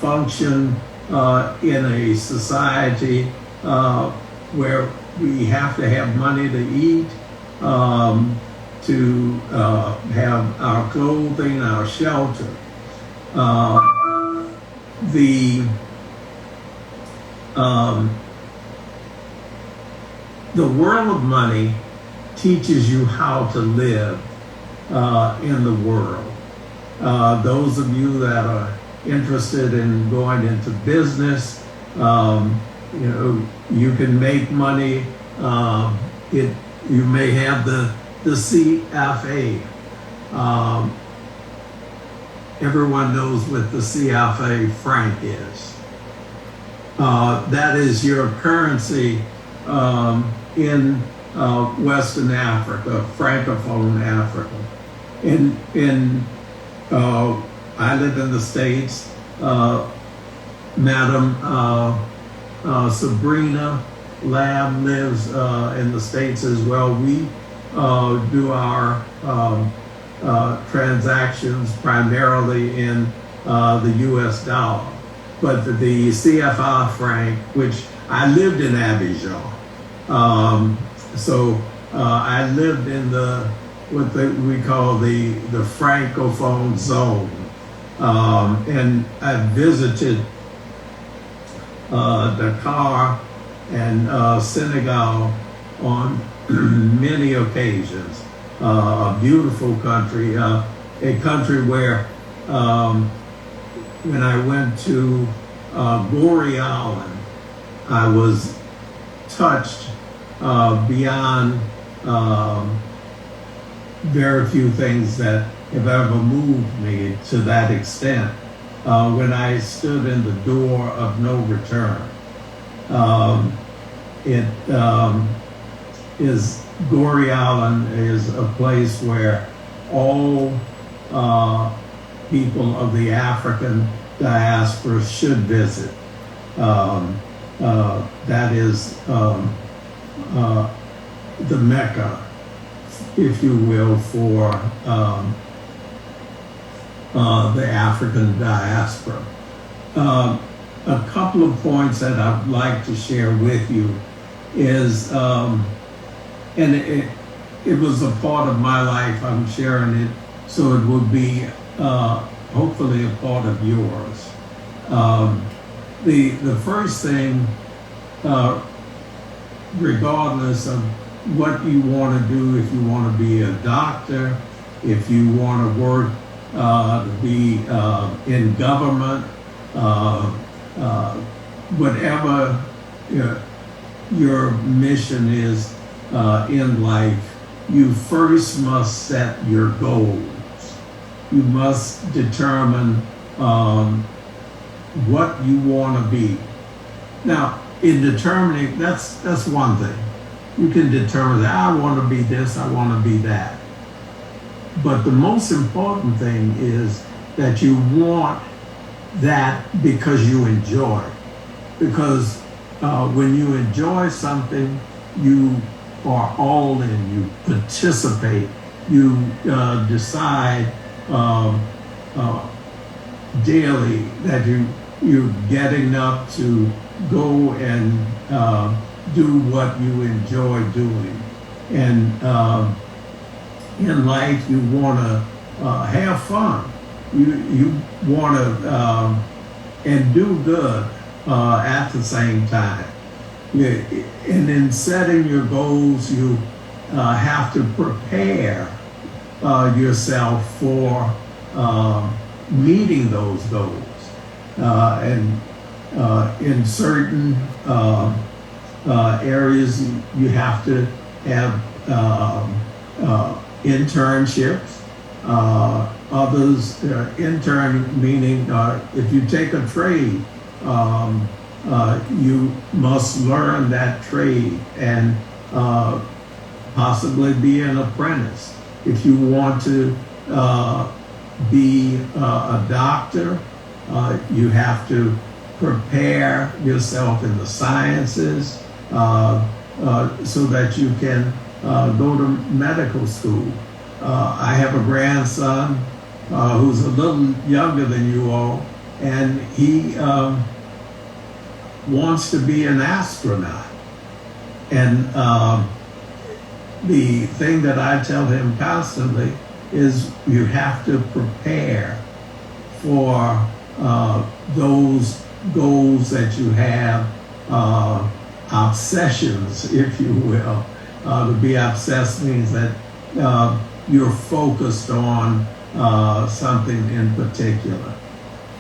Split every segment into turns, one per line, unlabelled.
function in a society where we have to have money to eat, to have our clothing, our shelter. The world of money teaches you how to live in the world. Those of you that are interested in going into business, you can make money. You may have the CFA. Everyone knows what the CFA franc is. That is your currency in Western Africa, Francophone Africa. I live in the States. Madam Sabrina Lamb lives in the States as well. We do our transactions primarily in the U.S. dollar. But the CFA franc, which I lived in Abidjan, so I lived in what we call the Francophone zone, and I visited Dakar and Senegal on many occasions. A beautiful country, a country where when I went to Gorée Island, I was touched beyond very few things that have ever moved me to that extent. When I stood in the door of no return, Gorée Island is a place where all people of the African diaspora should visit. That is the Mecca, if you will, for the African diaspora. A couple of points that I'd like to share with you is, and it was a part of my life, I'm sharing it, so it will be hopefully a part of yours. The first thing, regardless of what you want to do, if you want to be a doctor, if you want to work to be in government, whatever your mission is in life, you first must set your goals. You must determine what you want to be. Now, in determining, that's one thing. You can determine that I want to be this, I want to be that. But the most important thing is that you want that because you enjoy it. Because when you enjoy something, you are all in, you participate, you decide daily that you're getting up to go and do what you enjoy doing. And in life, you want to have fun. You want to and do good at the same time. And in setting your goals, you have to prepare yourself for meeting those goals. And in certain areas, you have to have internships. Others, intern meaning if you take a trade, you must learn that trade and possibly be an apprentice. If you want to be a doctor, you have to prepare yourself in the sciences so that you can go to medical school. I have a grandson who's a little younger than you all, and he wants to be an astronaut. And the thing that I tell him constantly is you have to prepare for those goals that you have, obsessions, if you will. To be obsessed means that you're focused on something in particular.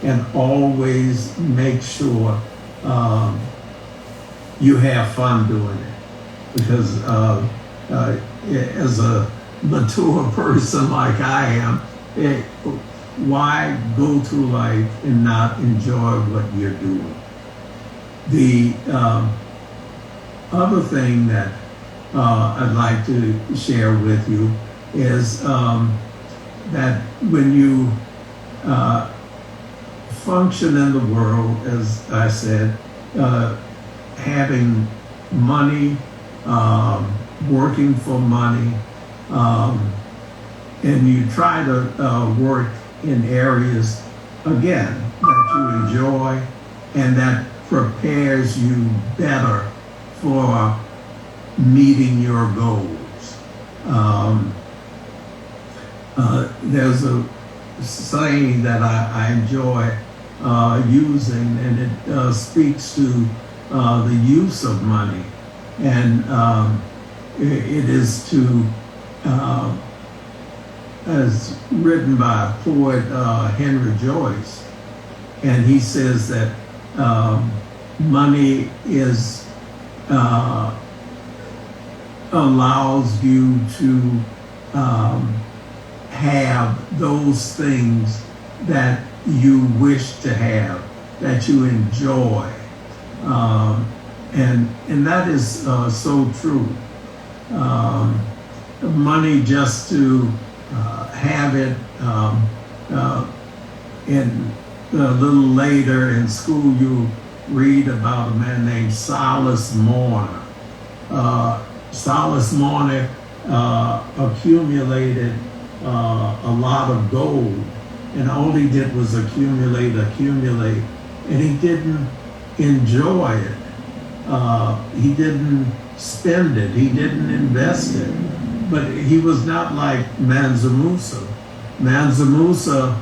And always make sure you have fun doing it. Because as a mature person like I am, why go through life and not enjoy what you're doing? The other thing that I'd like to share with you is that when you function in the world, as I said, having money, working for money, and you try to work in areas, again, that you enjoy and that prepares you better for meeting your goals. There's a saying that I enjoy using, and it speaks to the use of money. And it is to, as written by a poet, Henry Joyce, and he says that money is allows you to have those things that you wish to have, that you enjoy, and that is so true. Money just to have it, and a little later in school you read about a man named Silas Marner. Silas Marner accumulated a lot of gold, and all he did was accumulate, and he didn't enjoy it. He didn't spend it. He didn't invest it. But he was not like Mansa Musa. Mansa Musa,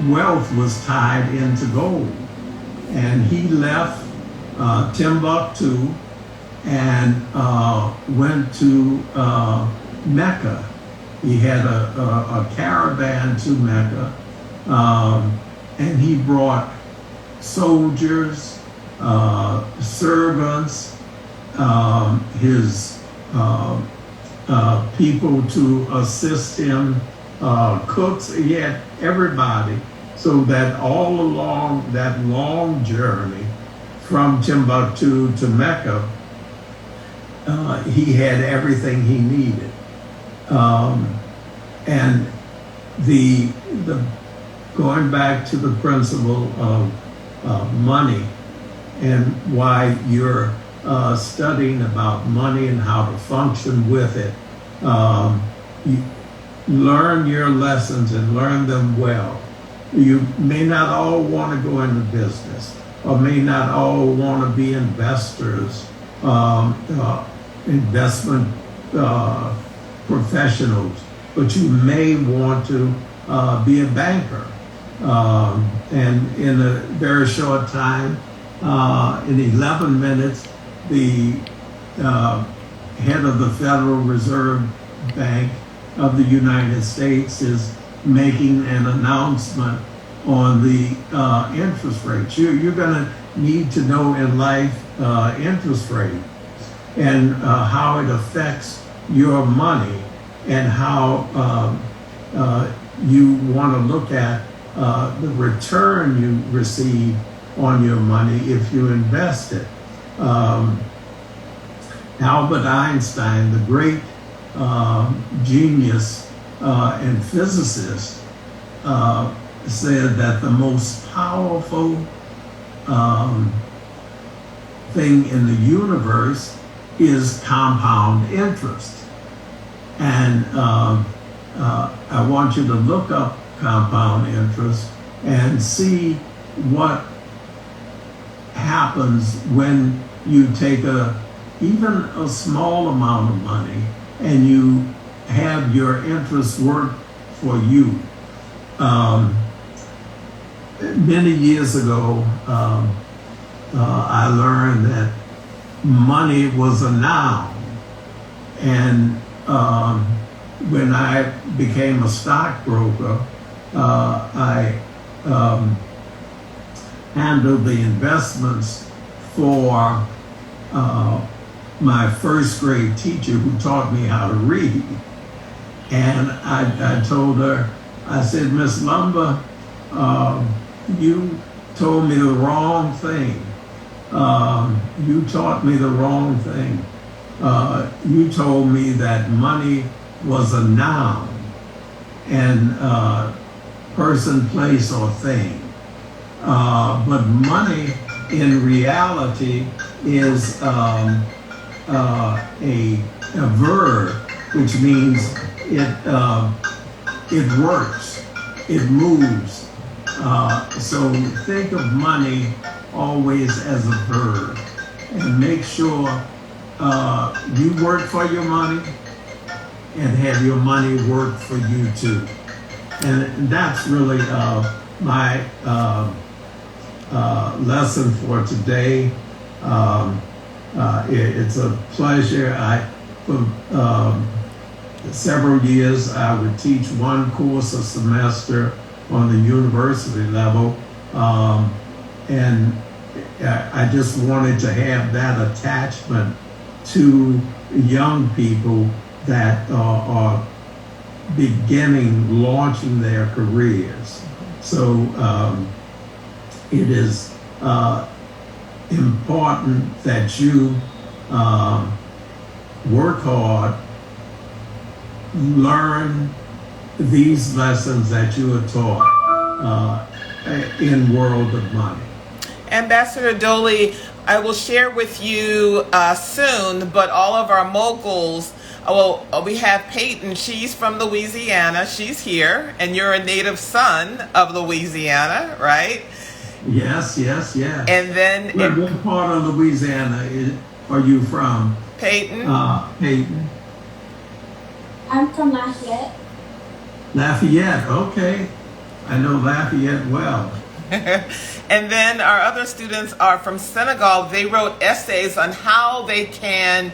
wealth was tied into gold. And he left Timbuktu and went to Mecca. He had a caravan to Mecca, and he brought soldiers, servants, his people to assist him, cooks, he had everybody, so that all along that long journey from Timbuktu to Mecca, he had everything he needed. And the going back to the principle of money and why you're studying about money and how to function with it, you learn your lessons and learn them well. You may not all want to go into business, or may not all want to be investors, investment professionals, but you may want to be a banker. And in a very short time, in 11 minutes, the head of the Federal Reserve Bank of the United States is making an announcement on the interest rates. You're going to need to know in life interest rate and how it affects your money, and how you want to look at the return you receive on your money if you invest it. Albert Einstein, the great genius and physicist, said that the most powerful thing in the universe is compound interest. And I want you to look up compound interest and see what happens when you take even a small amount of money and you have your interest work for you. Many years ago, I learned that money was a noun. And when I became a stockbroker, I handled the investments for my first grade teacher who taught me how to read. And I told her, I said, Miss Lumber, you told me the wrong thing. You taught me the wrong thing. You told me that money was a noun and person, place, or thing. But money in reality is a verb, which means it works, it moves. So think of money always as a verb, and make sure you work for your money and have your money work for you too. And that's really my lesson for today. It's a pleasure. For several years, I would teach one course a semester on the university level. And I just wanted to have that attachment to young people that are launching their careers. So it is important that you work hard, learn these lessons that you are taught in World of Money.
Ambassador Doley, I will share with you soon, but all of our moguls, we have Peyton. She's from Louisiana. She's here, and you're a native son of Louisiana, right?
Yes.
And then...
What part of Louisiana are you from?
Peyton?
Peyton.
I'm from Lafayette.
Lafayette, okay. I know Lafayette well.
And then our other students are from Senegal. They wrote essays on how they can,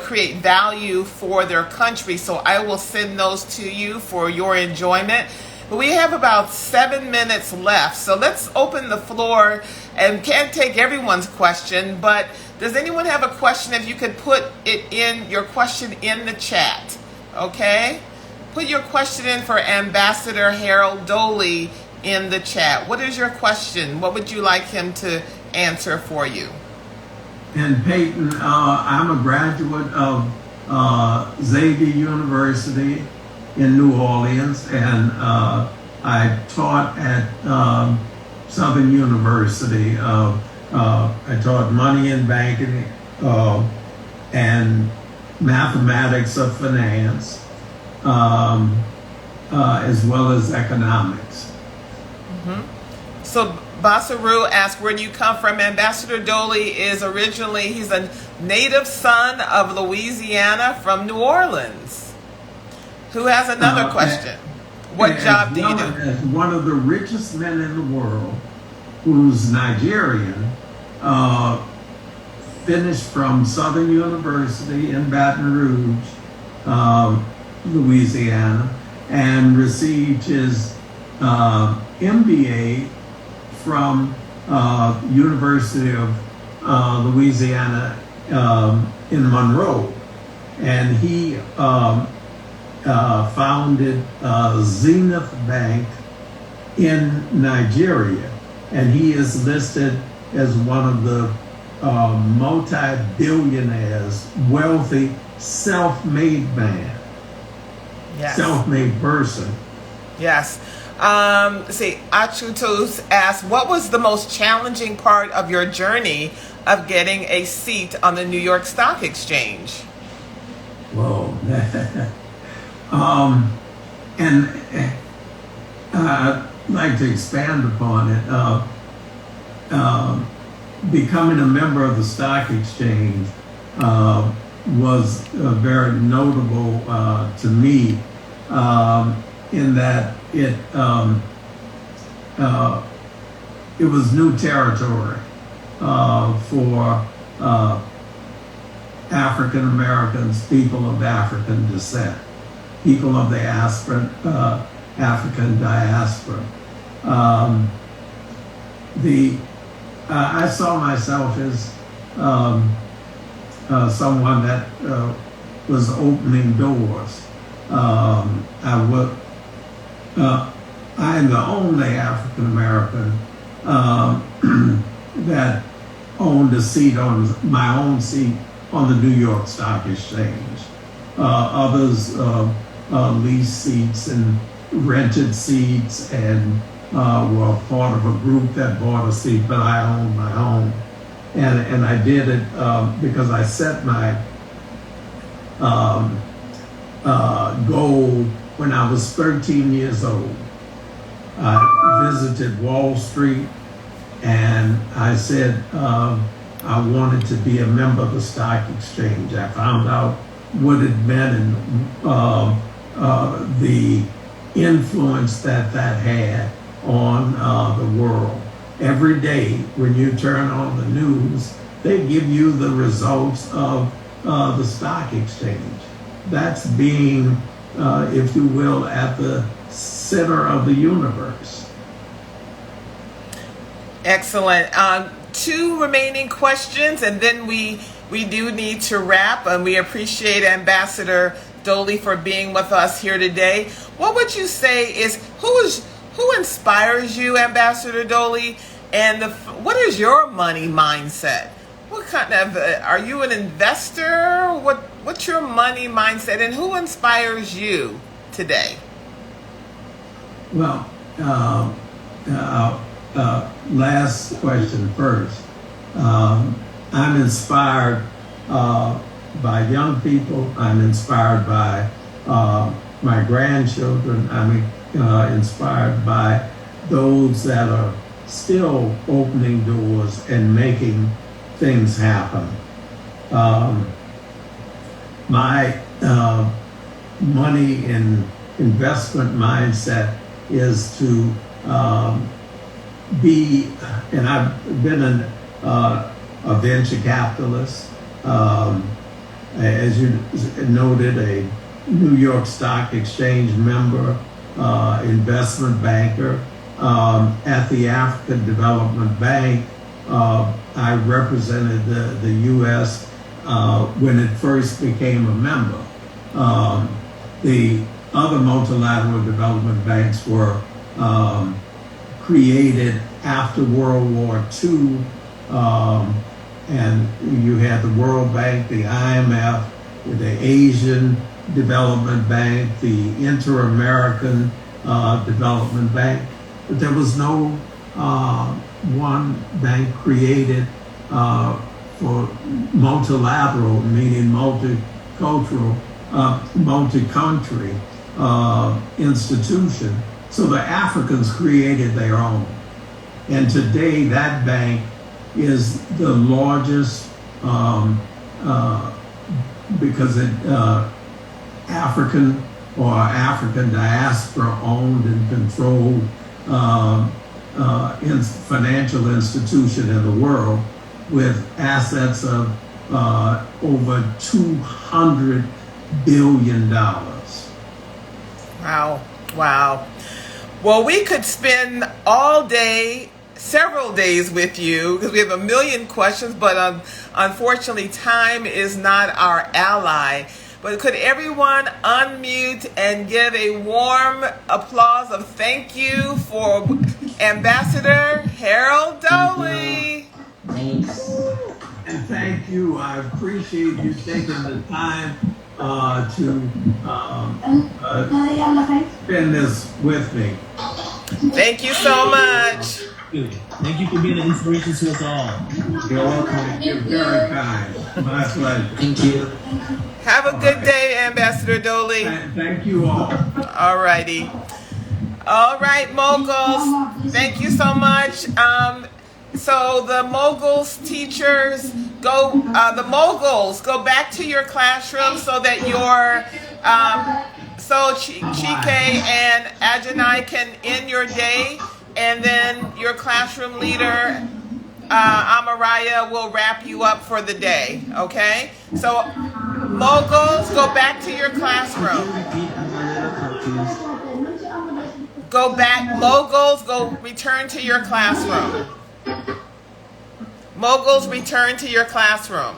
create value for their country. So I will send those to you for your enjoyment. But we have about 7 minutes left. So let's open the floor, and can't take everyone's question, but does anyone have a question? If you could put your question in the chat, okay? Put your question in for Ambassador Harold Doley in the chat. What is your question? What would you like him to answer for you?
And Peyton, I'm a graduate of Xavier University in New Orleans, and I taught at Southern University. I taught money and banking and mathematics of finance, as well as economics.
So Basaru asked, where do you come from? Ambassador Doley he's a native son of Louisiana from New Orleans. Who has another question? What job do you do?
As one of the richest men in the world, who's Nigerian, finished from Southern University in Baton Rouge, Louisiana, and received his MBA from University of Louisiana in Monroe, and he founded Zenith Bank in Nigeria, and he is listed as one of the multi-billionaires, wealthy, self-made man, self-made person.
Yes. Achutos asked, what was the most challenging part of your journey of getting a seat on the New York Stock Exchange?
Whoa. And I'd like to expand upon it. Becoming a member of the stock exchange was very notable to me in that it was new territory for African Americans, people of African descent, people of the African diaspora. I saw myself as someone that was opening doors. I am the only African American that owned a seat on my own seat on the New York Stock Exchange. Others leased seats and rented seats and were part of a group that bought a seat, but I owned my own. And I did it because I set my goal when I was 13 years old. I visited Wall Street and I said I wanted to be a member of the stock exchange. I found out what it meant and the influence that had on the world. Every day when you turn on the news, they give you the results of the stock exchange. That's being, if you will, at the center of the universe.
Excellent. Two remaining questions, and then we do need to wrap. And we appreciate Ambassador Doley for being with us here today. What would you say is who inspires you, Ambassador Doley? And what is your money mindset? What kind of are you an investor? What's your money mindset, and who inspires you today?
Well, last question first. I'm inspired by young people. I'm inspired by my grandchildren. I'm inspired by those that are still opening doors and making things happen. My money and investment mindset is to be, and I've been a venture capitalist, as you noted, a New York Stock Exchange member, investment banker. At the African Development Bank, I represented the U.S. When it first became a member. The other multilateral development banks were created after World War II, and you had the World Bank, the IMF, the Asian Development Bank, the Inter-American Development Bank, but there was no one bank created for multilateral, meaning multicultural, multi-country institution. So the Africans created their own. And today that bank is the largest because it African or African diaspora owned and controlled financial institution in the world with assets of over $200 billion.
Wow. Wow. Well, we could spend all day, several days with you because we have a million questions, but unfortunately time is not our ally. But could everyone unmute and give a warm applause of thank you for Ambassador Harold Doley?
Thanks.
And thank you. I appreciate you taking the time to spend this with me.
Thank you so much.
Good. Thank you for being an inspiration to us all.
You're welcome. You're very kind. My pleasure.
Thank you.
Have a good day, Ambassador Doley.
Thank you all.
All righty. All right, moguls. Thank you so much. So the moguls teachers the moguls go back to your classroom so that your so Chike and Ajanai can end your day, and then your classroom leader Amaraya will wrap you up for the day. Okay? So moguls, go back to your classroom. Go back, moguls, go return to your classroom. Moguls, return to your classroom.